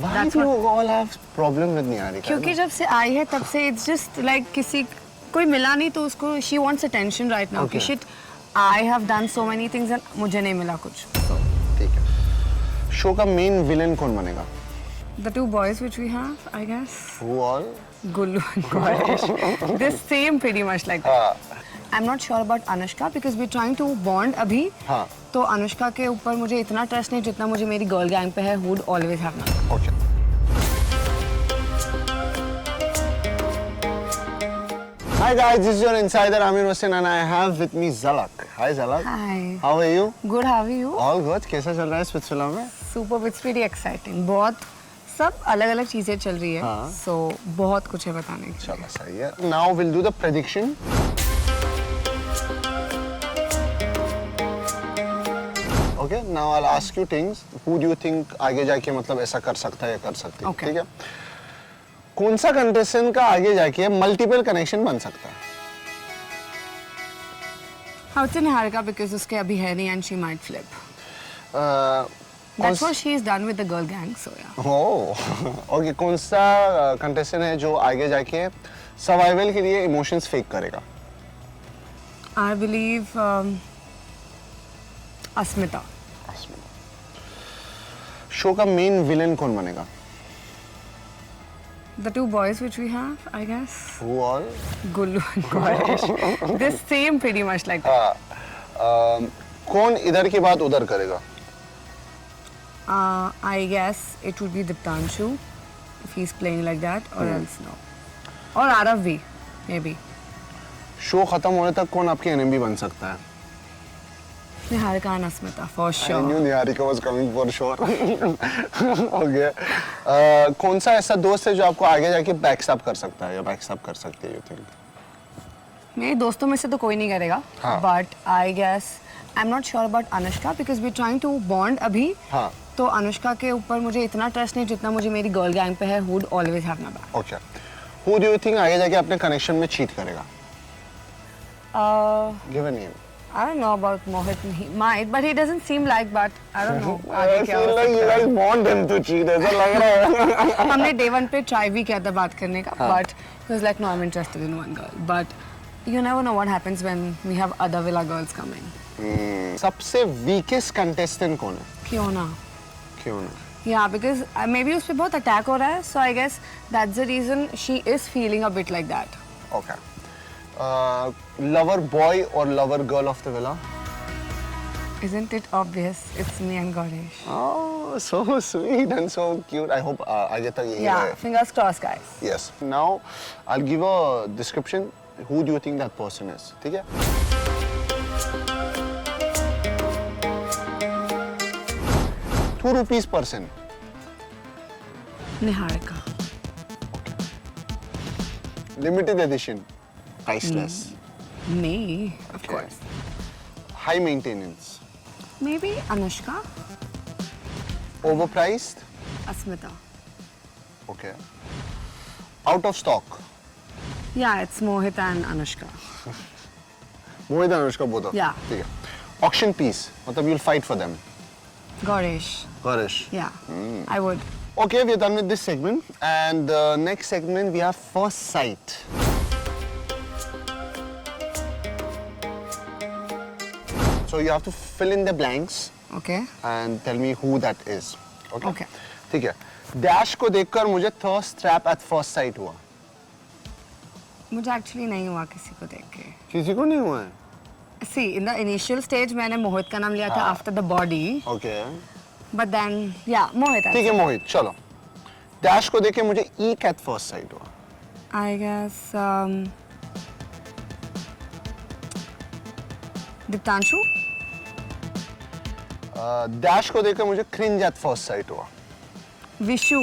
Why do you all have problem with Niharika? क्योंकि जब से आई है तब से it's just like किसी कोई मिला नहीं तो उसको she wants attention right now. Okay. Shit, I have done so many things and मुझे नहीं मिला कुछ. So ठीक है. शो का मेन विलेन कौन बनेगा? the two boys which we have, I guess. Who all? Gullu and Gaurish. They seem pretty much like that. I'm not sure about Anushka because we're trying to bond अभी. हाँ. तो अनुष्का के ऊपर मुझे इतना trust नहीं जितना मुझे मेरी गर्ल गैंग पे है. Who would always have none. Okay. Hi guys, this is your insider Amir Hossain and I have with me Zalak. Hi Zalak. Hi. How are you? Good, how are you? All good. कैसा चल रहा है Switzerland में? Super, it's pretty exciting. बहुत सब अलग-अलग चीजें चल रही है. हाँ. So बहुत कुछ है बताने के लिए. चलो सही है. Now we'll do the prediction. Okay, now I'll ask you things. Who do you think आगे जाके मतलब ऐसा कर सकता है या कर सकती है? Okay. ठीक है. कौन सा कंटेस्टेंट का आगे जाके मल्टीपल कनेक्शन बन सकता है? How it's Niharika because उसके अभी है नहीं and she might flip. That's what she's done with the girl gang, so yeah. Oh, okay. कौन सा कंटेस्टेंट है जो आगे जाके सर्वाइवल के लिए इमोशंस फेक करेगा? I believe Asmita. शो का मेन विलेन कौन बनेगा? The two boys which we have, I guess. Who all? Gullu and Gaurish. They seem pretty much like that. कौन इधर की बात उधर करेगा? I guess it would be Diptanshu if he's playing like that, or else no. Or Arav भी, maybe. Show खत्म होने तक कौन आपके एनिमी बन सकता है? Niharika and Asmita, for I sure. knew Niharika was coming for sure. Okay. कौन सा ऐसा दोस्त है जो आपको आगे जाके बैकस्टैप कर सकता है या बैकस्टैप कर सकती है? You think? मेरे दोस्तों में से तो कोई नहीं करेगा. हाँ. But I guess I'm not sure about Anushka because we're trying to bond अभी. हाँ. तो अनुष्का के ऊपर मुझे इतना ट्रस्ट नहीं जितना मुझे मेरी गर्ल गैंग पे है. Who would always have my back. Okay. Who do you think आगे जाके अपने कनेक्शन में चीट करेगा? Give a name. I don't know about Mohit. He might, but he doesn't seem like. But I don't know. I आगे क्या feel हो like you सकता है. guys want him to cheat. ऐसा लग रहा है. हमने day one पे try भी किया था बात करने का, but he was like, no, I'm interested in one girl. But you never know what happens when we have other villa girls coming. सबसे weakest contestant कौन है? क्यों ना? क्यों ना? Yeah, because maybe उस पे बहुत attack हो रहा है, so I guess that's the reason she is feeling a bit like that. Okay. Lover boy or lover girl of the villa? Isn't it obvious? It's me and Gaurish. Oh, so sweet and so cute. I hope आगे तक यही Yeah, रहे. fingers crossed, guys. Yes. Now I'll give a description. Who do you think that person is? ठीक है? ₹2 person. Niharika. Limited edition. Priceless. Me, of course. High maintenance. Maybe Anushka, Overpriced. Asmita. Okay. Out of stock. Yeah, it's Mohit and Anushka. Mohit and Anushka both of them. Yeah. ठीक है. Auction piece. मतलब you'll fight for them. Gaurish. Garish. Yeah, I would. Okay, we're done with this segment. And the next segment, we have First Sight. So you have to fill in the blanks Okay. and tell me who that is. Okay? Okay. ठीक है. Dash को देखकर मुझे thirst trap at first sight हुआ. मुझे actually नहीं हुआ किसी को देख के. किसी को नहीं हुआ है? See, in the initial stage मैंने मोहित का नाम लिया था after the body. Okay. But then, yeah, Mohit. ठीक है मोहित, चलो. Dash को देख के मुझे eek at first sight हुआ. I guess Diptanshu. Dash को देखकर मुझे cringe at first sight हुआ. Vishu.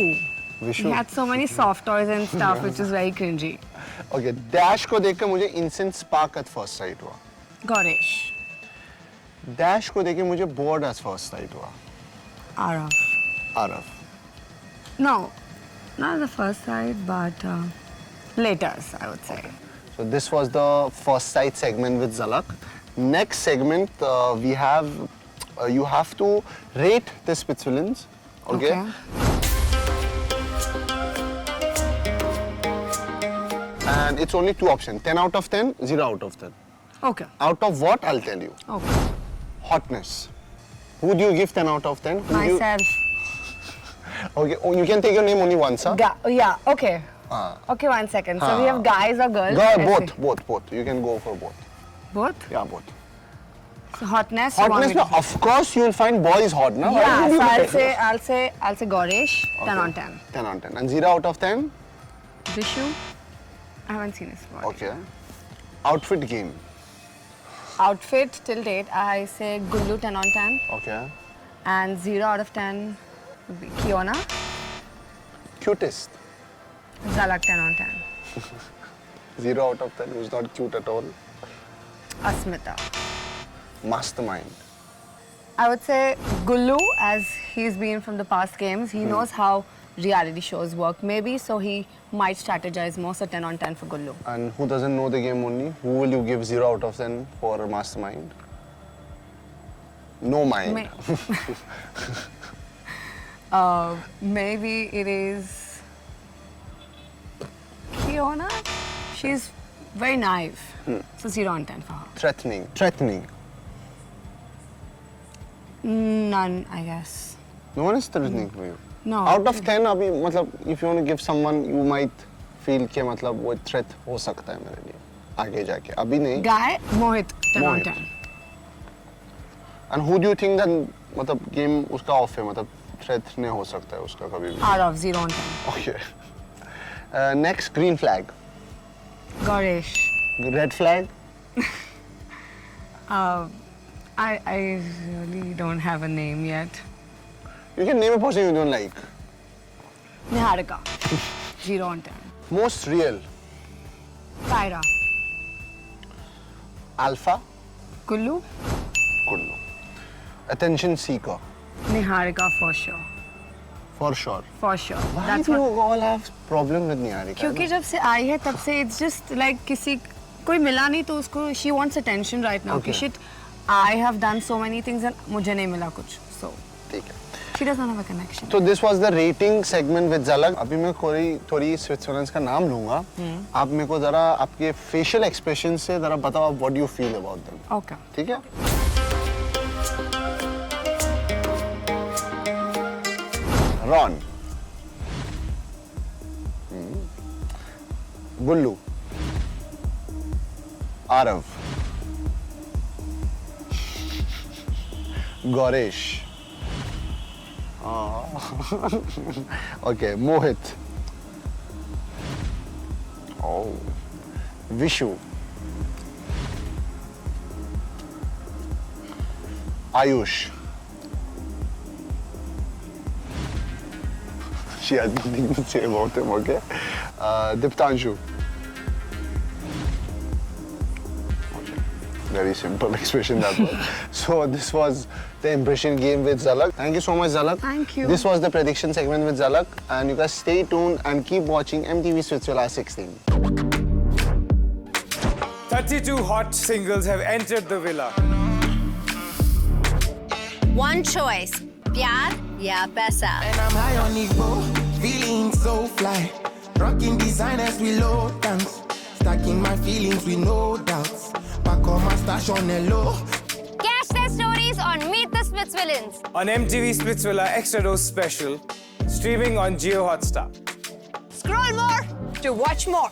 Vishu. He had so many soft toys and stuff, which is very cringy. Okay. Dash को देखकर मुझे instant spark at first sight हुआ. Gaurish. Dash को देख के मुझे bored at first sight हुआ. Arav. Arav. No, not the first sight, but later, I would say. So this was the first sight segment with Zalak. Next segment, we have, you have to rate the Spitzulins. Okay? and it's only 2 options: 10 out of 10, 0 out of 10. Okay. Out of what? I'll tell you. Okay. Hotness. Who do you give 10 out of 10? Who do you- Myself. Okay, oh, you can take your name only once, huh? Yeah. Okay. Ah. Okay, 1 second. So we have guys or girls? Both. You can go for both. Both? Yeah, both. So hotness. you want Hotness, me mein, to- of course you'll find boys hot, na? Why Yeah. would you So say- I'll say Gaurish. 10 on 10. 10 on 10. And 0 out of 10? Vishu. I haven't seen his body. Okay. Outfit game. Outfit till date, I say Gullu 10 on 10. Okay. And 0 out of 10 would be Kiona. Cutest. Zalak 10 on 10. 0 out of 10, who's not cute at all. Asmita. Mastermind. I would say Gullu, as he's been from the past games, he knows how reality shows work maybe, so he might strategize more, so 10 on 10 for Gullu. And who doesn't know the game only? Who will you give 0 out of 10 for Mastermind? No mind. May- maybe it is Kiona. She's very naive, so 0 on 10 for her. Threatening. None, I guess. No one is threatening for you. No. Out of 10, अभी मतलब if you want to give someone, you might feel कि मतलब वो threat हो सकता है मेरे लिए आगे जाके. अभी नहीं. Guy, Mohit, 10 on Mohit. 10. And who do you think that मतलब game उसका off है मतलब threat नहीं हो सकता है उसका कभी भी. Out of 0 on 10. Okay. Next, green flag. Gaurish. Red flag. I really don't have a name yet. You can name a person you don't like. Niharika. 0 on 10. Most real. Kyra. Alpha. Kullu. Kullu. Attention seeker. Niharika for sure. For sure. For sure. Why That's do you what. all have problem with Niharika? क्योंकि जब से आई है तब से it's just like किसी कोई मिला नहीं तो उसको she wants attention right now. Okay. कि shit, I have done so many things and मुझे नहीं मिला कुछ. So ठीक है. she doesn't have a connection. So this was the rating segment with Zalak. अभी मैं थोड़ी Switzerland का नाम लूँगा. आप मेरे को जरा आपके facial expression से जरा बताओ आप what do you feel about them. Okay. ठीक है? Ron. Gullu. Arav. Gaurish. Okay, Mohit. Oh. Vishu. Ayush. She has nothing to say about him, okay? Diptanshu. Okay. Very simple expression that was. So this was the impression game with Zalak. Thank you so much, Zalak. Thank you. This was the prediction segment with Zalak. And you guys stay tuned and keep watching MTV Switzerland 16. 32 hot singles have entered the villa. One choice, प्यार या पैसा. And I'm high on Igbo, feeling so fly. Rocking designers with low dance. Stacking my feelings with no doubts. Back on my stash on the low. Catch their stories on Meet the Switzvillains. On MTV Switzvilla Extra Dose Special, streaming on Geo Hotstar. Scroll more to watch more.